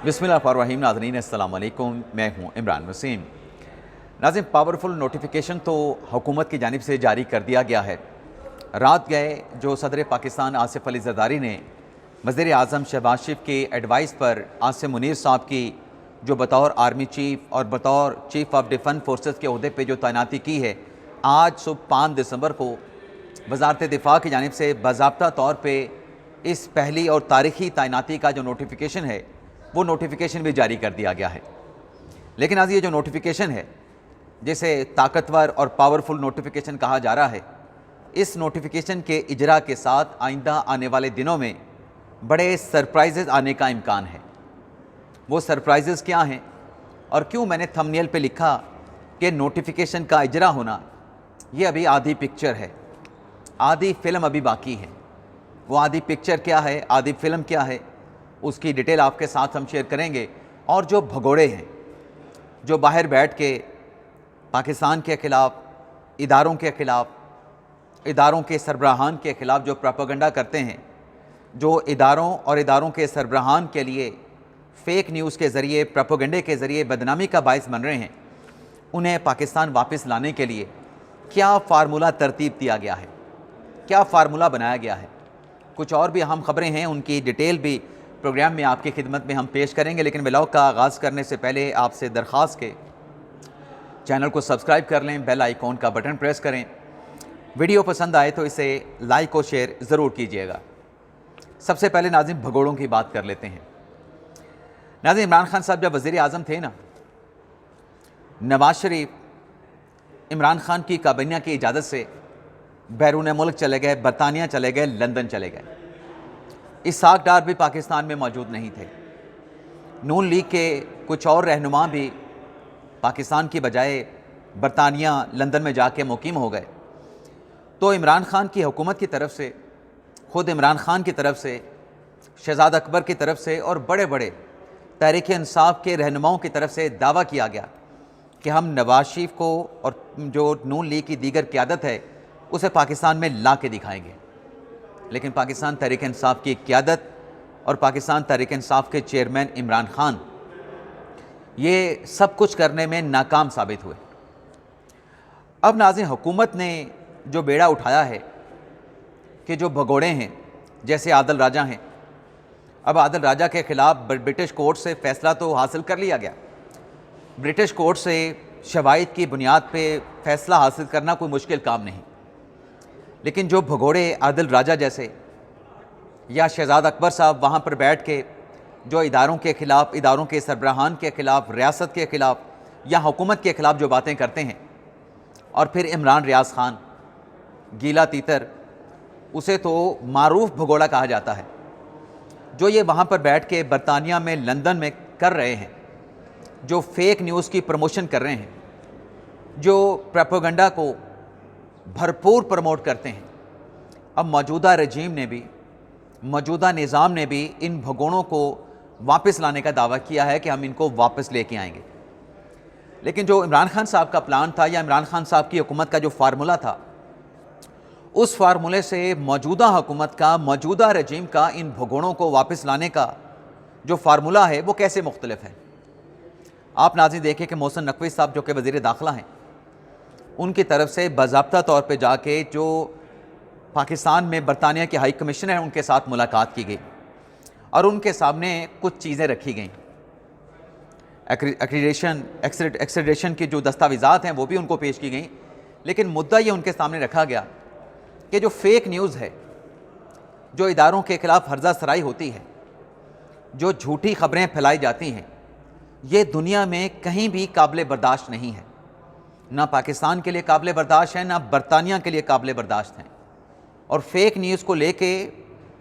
बिस्मिल्लाहिर्रहमानिर्रहीम। नाज़रीन अस्सलाम वालेकुम, मैं हूँ इमरान वसीम। नाज़रीन, पावरफुल नोटिफिकेशन तो हुकूमत की जानिब से जारी कर दिया गया है। रात गए जो सदर पाकिस्तान आसिफ अली ज़रदारी ने वज़ीर आज़म शहबाज शरीफ की एडवाइस पर आसिम मुनीर साहब की जो बतौर आर्मी चीफ़ और बतौर चीफ़ ऑफ डिफेंस फोर्सेस के अहदे पर जो तैनाती की है, आज सुबह 5 दिसंबर को वज़ारत दिफ़ा की जानिब से बाज़ाब्ता तौर पर इस पहली और तारीख़ी तैनाती का जो नोटिफिकेशन है वो नोटिफिकेशन भी जारी कर दिया गया है। लेकिन आज ये जो नोटिफिकेशन है, जिसे ताकतवर और पावरफुल नोटिफिकेशन कहा जा रहा है, इस नोटिफिकेशन के इजरा के साथ आइंदा आने वाले दिनों में बड़े सरप्राइजेज़ आने का इम्कान है। वो सरप्राइजेज़ क्या हैं और क्यों मैंने थंबनेल पे लिखा कि नोटिफिकेशन का इजरा होना ये अभी आधी पिक्चर है, आधी फ़िल्म अभी बाकी है। वो आधी पिक्चर क्या है, आधी फ़िल्म क्या है, उसकी डिटेल आपके साथ हम शेयर करेंगे। और जो भगोड़े हैं जो बाहर बैठ के पाकिस्तान के ख़िलाफ़, इदारों के ख़िलाफ़, इदारों के सरबराहान के ख़िलाफ़ जो प्रोपेगेंडा करते हैं, जो इदारों और इदारों के सरबराहान के लिए फ़ेक न्यूज़ के ज़रिए, प्रोपेगेंडे के ज़रिए बदनामी का बायस बन रहे हैं, उन्हें पाकिस्तान वापस लाने के लिए क्या फ़ार्मूला तरतीब दिया गया है, क्या फ़ार्मूला बनाया गया है। कुछ और भी अहम ख़बरें हैं, उनकी डिटेल भी प्रोग्राम में आपकी खिदमत में हम पेश करेंगे। लेकिन व्लॉग का आगाज़ करने से पहले आपसे दरख्वास्त के चैनल को सब्सक्राइब कर लें, बेल आइकॉन का बटन प्रेस करें। वीडियो पसंद आए तो इसे लाइक और शेयर ज़रूर कीजिएगा। सबसे पहले नाज़रीन भगोड़ों की बात कर लेते हैं। नाज़रीन, इमरान खान साहब जब वज़ीर आज़म थे ना, नवाज शरीफ इमरान खान की काबीना की इजाज़त से बैरून मुल्क चले गए, बरतानिया चले गए, लंदन चले गए। इसहाक डार भी पाकिस्तान में मौजूद नहीं थे। नून लीग के कुछ और रहनुमा भी पाकिस्तान की बजाय बरतानिया, लंदन में जाके मुकीम हो गए। तो इमरान खान की हुकूमत की तरफ से, ख़ुद इमरान खान की तरफ से, शहज़ाद अकबर की तरफ से और बड़े बड़े तहरीक इंसाफ के रहनुमाओं की तरफ से दावा किया गया कि हम नवाज शरीफ को और जो नून लीग की दीगर क़यादत है उसे पाकिस्तान में ला के दिखाएँगे। लेकिन पाकिस्तान तहरीक इंसाफ की क़यादत और पाकिस्तान तहरीक इंसाफ के चेयरमैन इमरान खान ये सब कुछ करने में नाकाम साबित हुए। अब नाज़रीन, हुकूमत ने जो बेड़ा उठाया है कि जो भगोड़े हैं जैसे आदिल राजा हैं, अब आदिल राजा के ख़िलाफ़ ब्रिटिश कोर्ट से फ़ैसला तो हासिल कर लिया गया। ब्रिटिश कोर्ट से शवाहिद की बुनियाद पे फ़ैसला हासिल करना कोई मुश्किल काम नहीं। लेकिन जो भगोड़े आदिल राजा जैसे या शहज़ाद अकबर साहब वहाँ पर बैठ के जो इदारों के ख़िलाफ़, इदारों के सरबराहान के ख़िलाफ़, रियासत के ख़िलाफ़ या हुकूमत के ख़िलाफ़ जो बातें करते हैं, और फिर इमरान रियाज ख़ान गीला तीतर, उसे तो मारूफ भगोड़ा कहा जाता है, जो ये वहाँ पर बैठ के बरतानिया में, लंदन में कर रहे हैं, जो फ़ेक न्यूज़ की प्रमोशन कर रहे हैं, जो प्रोपेगेंडा को भरपूर प्रमोट करते हैं। अब मौजूदा रजीम ने भी, मौजूदा निज़ाम ने भी इन भगोड़ों को वापस लाने का दावा किया है कि हम इनको वापस लेके आएंगे। लेकिन जो इमरान खान साहब का प्लान था या इमरान खान साहब की हुकूमत का जो फार्मूला था, उस फार्मूले से मौजूदा हुकूमत का, मौजूदा रजीम का इन भगोड़ों को वापस लाने का जो फार्मूला है वो कैसे मुख्तलिफ है। आप नाज़रीन देखें कि मोहसिन नकवी साहब जो कि वज़ीर दाखिला हैं, उनकी तरफ से बाज़ाब्ता तौर पे जाके जो पाकिस्तान में बरतानिया के हाई कमिश्नर हैं उनके साथ मुलाकात की गई और उनके सामने कुछ चीज़ें रखी गईं। एक्सेडिशन की जो दस्तावेज़ात हैं वो भी उनको पेश की गई। लेकिन मुद्दा ये उनके सामने रखा गया कि जो फ़ेक न्यूज़ है, जो इदारों के ख़िलाफ़ हर्जा सराई होती है, जो झूठी ख़बरें फैलाई जाती हैं, ये दुनिया में कहीं भी काबिल बर्दाश्त नहीं है। ना पाकिस्तान के लिए काबिल बर्दाश्त है, ना बरतानिया के लिए काबिल बर्दाश्त हैं। और फ़ेक न्यूज़ को लेके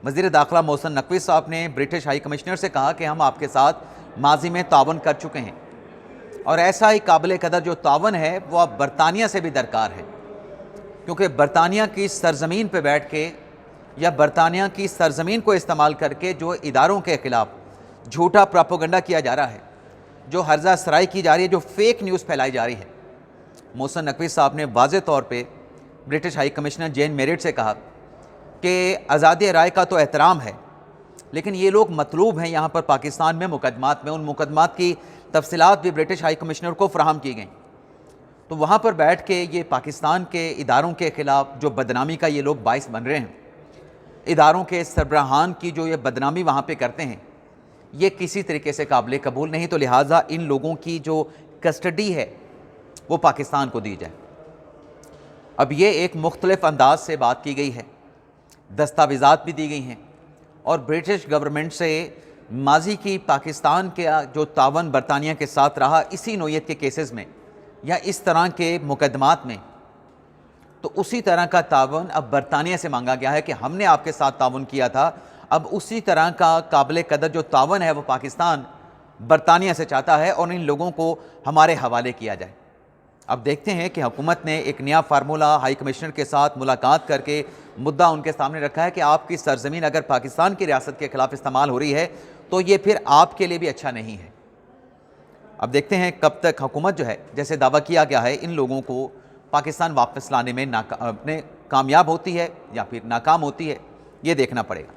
वज़ीर दाखिला मोहसिन नकवी साहब ने ब्रिटिश हाई कमिश्नर से कहा कि हम आपके साथ माजी में तावन कर चुके हैं और ऐसा ही काबिल कदर जो तावन है वो अब बरतानिया से भी दरकार है, क्योंकि बरतानिया की सरज़मीन पर बैठ के या बरतानिया की सरज़मीन को इस्तेमाल करके जो इदारों के ख़िलाफ़ झूठा प्रोपेगेंडा किया जा रहा है, जो हर्जा सराई की जा रही है, जो फ़ेक न्यूज़ फैलाई जा रही है, मोहसिन नकवी साहब ने वाज़े तौर पे ब्रिटिश हाई कमिश्नर जेन मेरिट से कहा कि आज़ादी राय का तो एहतराम है, लेकिन ये लोग मतलूब हैं यहाँ पर पाकिस्तान में मुकदमात में। उन मुकदमात की तफसीलात भी ब्रिटिश हाई कमिश्नर को फराहम की गई। तो वहाँ पर बैठ के ये पाकिस्तान के इदारों के ख़िलाफ़ जो बदनामी का ये लोग बाइस बन रहे हैं, इदारों के सरबराहान की जो ये बदनामी वहाँ पे करते हैं, ये किसी तरीके से काबिल कबूल नहीं। तो लिहाजा इन लोगों की जो कस्टडी है वो पाकिस्तान को दी जाए। अब ये एक मुख्तलिफ अंदाज से बात की गई है, दस्तावेज़ात भी दी गई हैं और ब्रिटिश गवर्नमेंट से माजी की पाकिस्तान के जो तावन बरतानिया के साथ रहा इसी नौयत के केसेस में या इस तरह के मुकदमात में, तो उसी तरह का तावन अब बरतानिया से मांगा गया है कि हमने आपके साथ तावन किया था, अब उसी तरह का काबिल कदर जो तावन है वो पाकिस्तान बरतानिया से चाहता है और इन लोगों को हमारे हवाले किया जाए। अब देखते हैं कि हुकूमत ने एक नया फार्मूला हाई कमिश्नर के साथ मुलाकात करके मुद्दा उनके सामने रखा है कि आपकी सरजमीन अगर पाकिस्तान की रियासत के ख़िलाफ़ इस्तेमाल हो रही है तो ये फिर आपके लिए भी अच्छा नहीं है। अब देखते हैं कब तक हुकूमत जो है, जैसे दावा किया गया है, इन लोगों को पाकिस्तान वापस लाने में अपने कामयाब होती है या फिर नाकाम होती है, ये देखना पड़ेगा।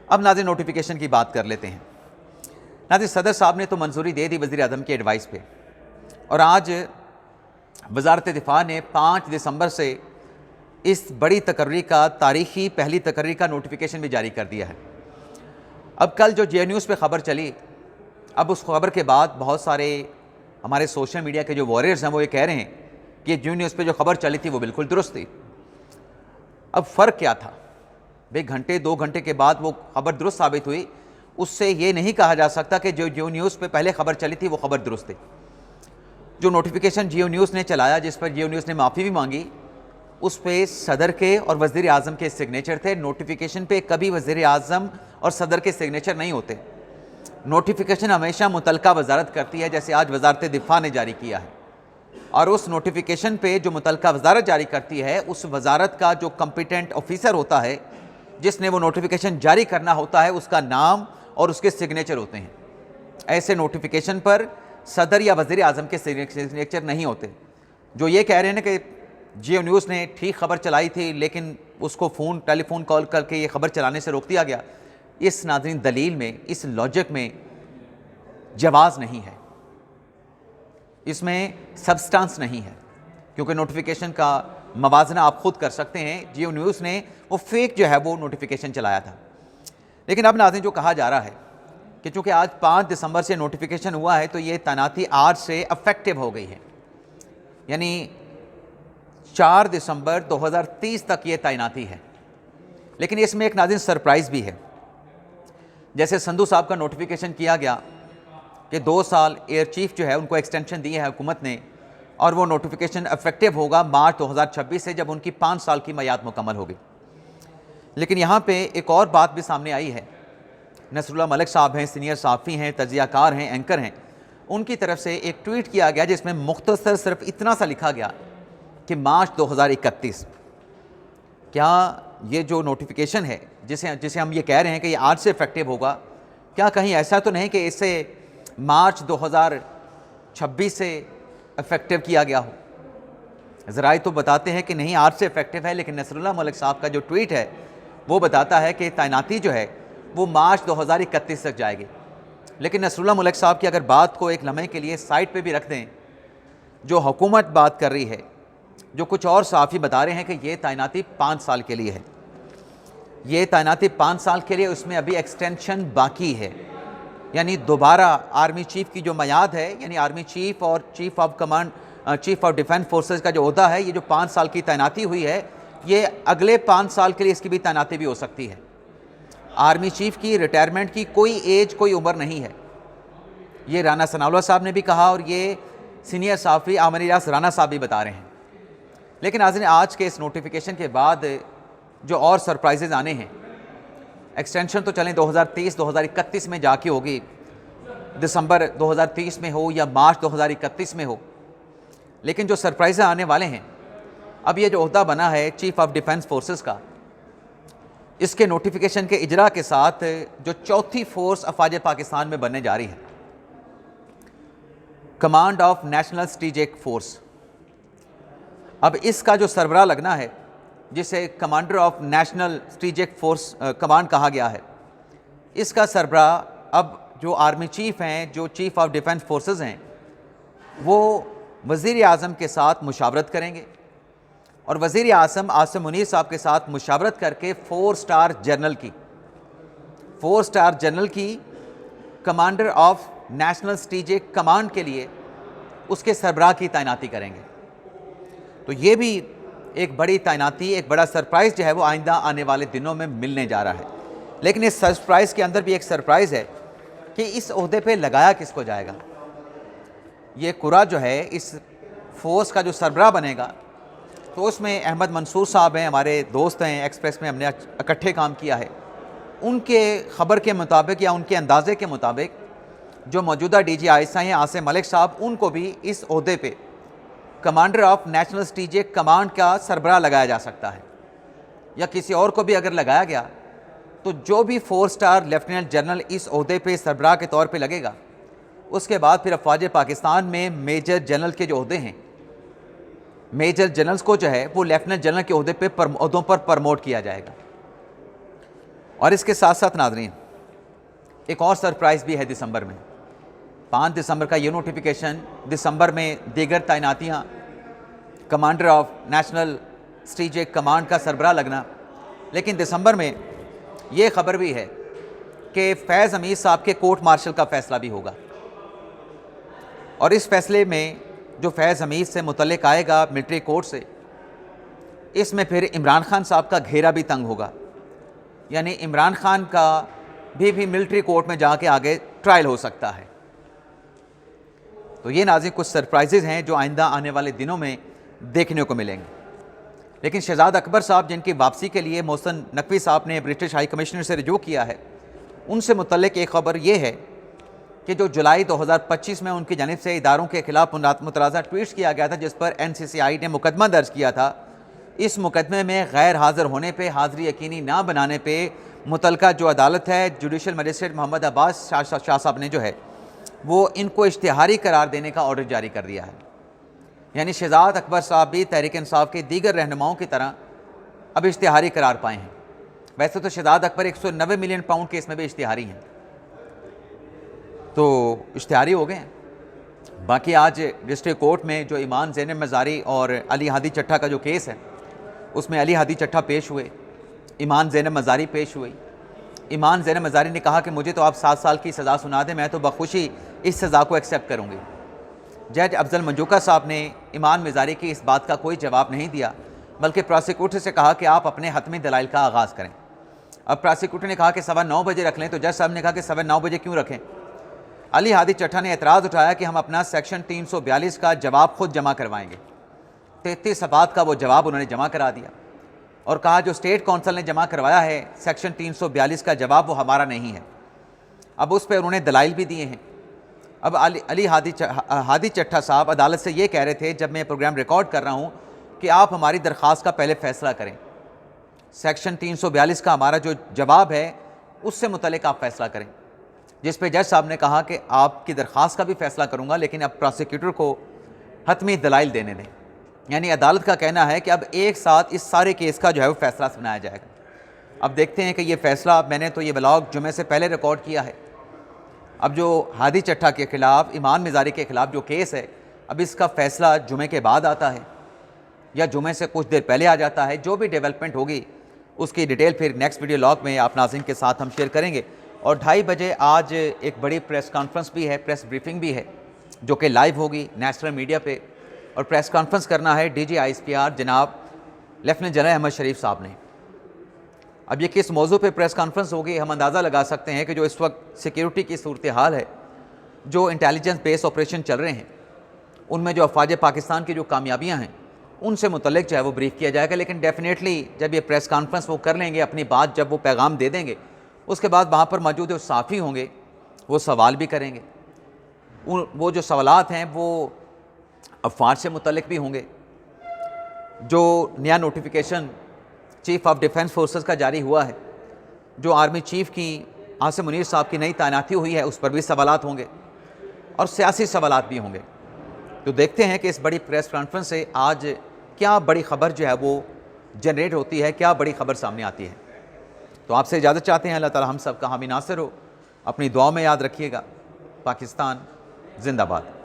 अब नाज़रीन नोटिफिकेशन की बात कर लेते हैं। नाज़रीन सदर साहब ने तो मंजूरी दे दी वज़ीर आज़म के एडवाइस पे और आज वज़ारत दिफा ने 5 दिसंबर से इस बड़ी तकर्री का तारीखी पहली तकर्री का नोटिफिकेशन भी जारी कर दिया है। अब कल जो जे न्यूज़ पे ख़बर चली, अब उस खबर के बाद बहुत सारे हमारे सोशल मीडिया के जो वॉरियर्स हैं वो ये कह रहे हैं कि जे न्यूज़ पे जो खबर चली थी वो बिल्कुल दुरुस्त थी। अब फ़र्क क्या था भाई, घंटे 2 घंटे के बाद वो खबर दुरुस्त साबित हुई, उससे ये नहीं कहा जा सकता कि जो जियो न्यूज़ पे पहले खबर चली थी वो खबर दुरुस्त थी। जो नोटिफिकेशन जियो न्यूज़ ने चलाया, जिस पर जियो न्यूज़ ने माफ़ी भी मांगी, उस पर सदर के और वज़ीर आज़म के सिग्नेचर थे। नोटिफिकेशन पे कभी वज़ीर आज़म और सदर के सिग्नेचर नहीं होते। नोटिफिकेशन हमेशा मुतलका वजारत करती है, जैसे आज वजारत दिफा ने जारी किया है, और उस नोटिफिकेशन पे जो मुतलका वजारत जारी करती है उस वजारत का जो कम्पिटेंट ऑफिसर होता है जिसने वो नोटिफिकेशन जारी करना होता है, उसका नाम और उसके सिग्नेचर होते हैं। ऐसे नोटिफिकेशन पर सदर या वज़ीर आज़म के सिग्नेचर नहीं होते। जो ये कह रहे हैं ना कि जियो न्यूज़ ने ठीक खबर चलाई थी लेकिन उसको टेलीफोन कॉल करके ये खबर चलाने से रोक दिया गया, इस नाज़रीन दलील में, इस लॉजिक में जवाज़ नहीं है, इसमें सब्सटेंस नहीं है, क्योंकि नोटिफिकेशन का मवाजना आप खुद कर सकते हैं। जियो न्यूज़ ने वो फेक जो है वो नोटिफिकेशन चलाया था। लेकिन अब नाज़रीन जो कहा जा रहा है कि चूँकि आज 5 दिसंबर से नोटिफिकेशन हुआ है तो ये तैनाती आज से अफेक्टिव हो गई है, यानी 4 दिसंबर 2030 तक ये तैनाती है। लेकिन इसमें एक नाज़रीन सरप्राइज़ भी है। जैसे संधू साहब का नोटिफिकेशन किया गया कि 2 साल एयर चीफ जो है उनको एक्सटेंशन दी है हुकूमत ने, और वो नोटिफिकेशन इफेक्टिव होगा मार्च 2026 से, जब उनकी 5 साल की मियाद मुकम्मल होगी। लेकिन यहाँ पे एक और बात भी सामने आई है। नसरुल्लाह मलिक साहब हैं, सीनियर सहाफ़ी हैं, तजियाकार हैं, एंकर हैं, उनकी तरफ से एक ट्वीट किया गया जिसमें मुख्तसर सिर्फ इतना सा लिखा गया कि मार्च 2031। क्या ये जो नोटिफिकेशन है जिसे हम ये कह रहे हैं कि ये आज से इफेक्टिव होगा, क्या कहीं ऐसा तो नहीं कि इसे मार्च 2026 से इफेक्टिव किया गया हो? ज़राए तो बताते हैं कि नहीं, आज से इफेक्टिव है, लेकिन नसरुल्लाह मलिक साहब का जो ट्वीट है वो बताता है कि तैनाती जो है वो मार्च 2031 तक जाएगी। लेकिन नसरुल्लाह मलिक साहब की अगर बात को एक लम्हे के लिए साइड पे भी रख दें, जो हुकूमत बात कर रही है, जो कुछ और सहाफ़ी बता रहे हैं कि ये तैनाती 5 साल के लिए है, ये तैनाती 5 साल के लिए, उसमें अभी एक्सटेंशन बाकी है। यानी दोबारा आर्मी चीफ़ की जो मियाद है, यानी आर्मी चीफ़ और chief of command, chief of defence forces का जो ओहदा है, ये जो 5 साल की तैनाती हुई है, ये अगले 5 साल के लिए इसकी भी तैनाती भी हो सकती है। आर्मी चीफ़ की रिटायरमेंट की कोई एज, कोई उम्र नहीं है। ये राना सनाउल्लाह साहब ने भी कहा और ये सीनियर सहाफ़ी आमर इलियास राना साहब भी बता रहे हैं। लेकिन नाज़रीन, आज के इस नोटिफिकेशन के बाद जो और सरप्राइजेज़ आने हैं, एक्सटेंशन तो चलें 2030-2031 में जाके होगी, दिसंबर 2030 में हो या मार्च 2031 में हो, लेकिन जो सरप्राइज़ आने वाले हैं, अब ये जो ओहदा बना है चीफ़ ऑफ डिफेंस फोर्सेस का, इसके नोटिफिकेशन के इजरा के साथ जो चौथी फोर्स अफवाज पाकिस्तान में बनने जा रही है, command of national strategic force, अब इसका जो सरबराह लगना है, जिसे commander of national strategic force command कहा गया है, इसका सरबरा अब जो आर्मी चीफ़ हैं, जो चीफ़ ऑफ डिफेंस फोर्सेस हैं, वो वज़ीर आज़म के साथ मुशावरत करेंगे और वज़ीर आज़म आसिम मुनीर साहब के साथ मुशावरत करके 4 स्टार जनरल की commander of national strategic command के लिए उसके सरबराह की तैनाती करेंगे। तो ये भी एक बड़ी तैनाती, एक बड़ा सरप्राइज़ जो है वो आइंदा आने वाले दिनों में मिलने जा रहा है। लेकिन इस सरप्राइज़ के अंदर भी एक सरप्राइज़ है कि इस ओहदे पे लगाया किसको जाएगा। ये कुरा जो है, इस फोर्स का जो सरबराह बनेगा, तो उसमें अहमद मंसूर साहब हैं, हमारे दोस्त हैं, एक्सप्रेस में हमने इकट्ठे काम किया है। उनके ख़बर के मुताबिक या उनके अंदाज़े के मुताबिक जो मौजूदा DGI हैं आसिम मलिक साहब, उनको भी इस ओहदे पे commander of national strategic command का सरबराह लगाया जा सकता है, या किसी और को भी अगर लगाया गया तो जो भी 4 स्टार लेफ्टिनेंट जनरल इस ओहदे पे सरबराह के तौर पे लगेगा, उसके बाद फिर अफवाज पाकिस्तान में मेजर जनरल के जो ओहदे हैं, मेजर जनरल्स को जो है वो लेफ्टिनेंट जनरल के ओहदे पे ओहदों पर प्रमोट किया जाएगा। और इसके साथ साथ नाज़रीन, एक और सरप्राइज़ भी है दिसंबर में। 5 दिसंबर का ये नोटिफिकेशन, दिसंबर में दीगर तैनातियाँ, commander of national strategic command का सरबराह लगना। लेकिन दिसंबर में ये ख़बर भी है कि फैज़ हमीद साहब के कोर्ट मार्शल का फ़ैसला भी होगा, और इस फैसले में जो फैज़ हमीद से मुतल्लिक आएगा मिलिट्री कोर्ट से, इसमें फिर इमरान खान साहब का घेरा भी तंग होगा, यानी इमरान खान का भी मिलिट्री कोर्ट में जाके आगे ट्रायल हो सकता है। तो ये नाज़रीन कुछ सरप्राइजेज़ हैं जो आइंदा आने वाले दिनों में देखने को मिलेंगे। लेकिन शहजाद अकबर साहब, जिनकी वापसी के लिए मोहसिन नकवी साहब ने ब्रिटिश हाई कमिश्नर से रुजू किया है, उनसे मुतल्लिक एक ख़बर यह है कि जो जुलाई 2025 में उनकी जानिब से इदारों के खिलाफ मुतराज़ा ट्वीट्स किया गया था, जिस पर NCCI ने मुकदमा दर्ज किया था, इस मुकदमे में गैर हाज़िर होने पे, हाज़िरी यकीनी ना बनाने पे मुतलका जो अदालत है, जुडिशल मजिस्ट्रेट मोहम्मद अब्बास शाह साहब ने जो है वो इनको इश्तिहारी करार देने का ऑर्डर जारी कर दिया है। यानी शहजाद अकबर साहब भी तहरीक इंसाफ के दीगर रहनुमाओं की तरह अब इश्तिहारी करार पाए हैं। वैसे तो Shahzad Akbar 190 million pound case में भी इश्तिहारी हैं, तो इश्तिहारी हो गए हैं। बाकी आज डिस्ट्रिक्ट कोर्ट में जो ईमान ज़ैनब मज़ारी और अली हादी चट्टा का जो केस है, उसमें अली हादी चट्टा पेश हुए, ईमान ज़ैनब मज़ारी पेश हुई। ईमान ज़ैनब मज़ारी ने कहा कि मुझे तो आप 7 साल की सज़ा सुना दें, मैं तो बखुशी इस सज़ा को एक्सेप्ट करूँगी। जज अफजल मंजूका साहब ने ईमान मज़ारी की इस बात का कोई जवाब नहीं दिया, बल्कि प्रोसिक्यूटर से कहा कि आप अपने हतमी दलाइल का आगाज़ करें। अब प्रोसिक्यूटर ने कहा कि 9:15 बजे रख लें, तो जज साहब ने कहा कि 9:15 बजे क्यों रखें। अली हादी चट्टा ने एतराज़ उठाया कि हम अपना सेक्शन 342 का जवाब खुद जमा करवाएंगे। 33 सफ़ात का वो जवाब उन्होंने जमा करा दिया और कहा जो स्टेट कौंसिल ने जमा करवाया है सेक्शन 342 का जवाब, वो हमारा नहीं है। अब उस पर उन्होंने दलाइल भी दिए हैं। अब अली हादी चट्टा साहब अदालत से ये कह रहे थे, जब मैं प्रोग्राम रिकॉर्ड कर रहा हूँ, कि आप हमारी दरख्वास्त का पहले फ़ैसला करें, सेक्शन 342 का हमारा जो जवाब है उससे मुतल्लिक आप फ़ैसला करें। जिस पे जज साहब ने कहा कि आपकी दरख्वास्त का भी फ़ैसला करूँगा, लेकिन अब प्रोसिक्यूटर को हतमी दलाइल देने दें। यानी अदालत का कहना है कि अब एक साथ इस सारे केस का जो है वो फ़ैसला सुनाया जाएगा। अब देखते हैं कि ये फ़ैसला, मैंने तो ये ब्लॉग जुमे से पहले रिकॉर्ड किया है, अब जो हादी चट्टा के ख़िलाफ़, ईमान मज़ारी के ख़िलाफ़ जो केस है, अब इसका फ़ैसला जुमे के बाद आता है या जुमे से कुछ देर पहले आ जाता है। जो भी डेवलपमेंट होगी उसकी डिटेल फिर नेक्स्ट वीडियो लॉग में आप नाज़रीन के साथ हम शेयर करेंगे। और 2:30 बजे आज एक बड़ी प्रेस कॉन्फ्रेंस भी है, प्रेस ब्रीफिंग भी है, जो कि लाइव होगी नेशनल मीडिया पे। और प्रेस कॉन्फ्रेंस करना है DGISPR जनाब लेफ्टिनेंट जनरल अहमद शरीफ साहब ने। अब ये किस मौजू पे प्रेस कॉन्फ्रेंस होगी, हम अंदाज़ा लगा सकते हैं कि जो इस वक्त सिक्योरिटी की सूरत हाल है, जो इंटेलिजेंस बेस्ड ऑपरेशन चल रहे हैं, उनमें जो अफवाज पाकिस्तान की जो कामयाबियाँ हैं, उनसे मुतल्लिक जो है वो ब्रीफ किया जाएगा। लेकिन डेफिनेटली जब ये प्रेस कॉन्फ्रेंस वो कर लेंगे, अपनी बात जब वो पैगाम दे देंगे, उसके बाद वहाँ पर मौजूद जो साफ़ी होंगे वो सवाल भी करेंगे। वो जो सवालात हैं वो अफवाज से मुतल्लिक भी होंगे। जो नया notification chief of defence forces का जारी हुआ है, जो आर्मी चीफ़ की आसिम मुनीर साहब की नई तैनाती हुई है, उस पर भी सवालात होंगे और सियासी सवालात भी होंगे। तो देखते हैं कि इस बड़ी प्रेस कॉन्फ्रेंस से आज क्या बड़ी ख़बर जो है वो जनरेट होती है, क्या बड़ी ख़बर सामने आती है। तो आपसे इजाज़त चाहते हैं। अल्लाह ताला हम सब का हामी नासिर हो। अपनी दुआ में याद रखिएगा। पाकिस्तान जिंदाबाद।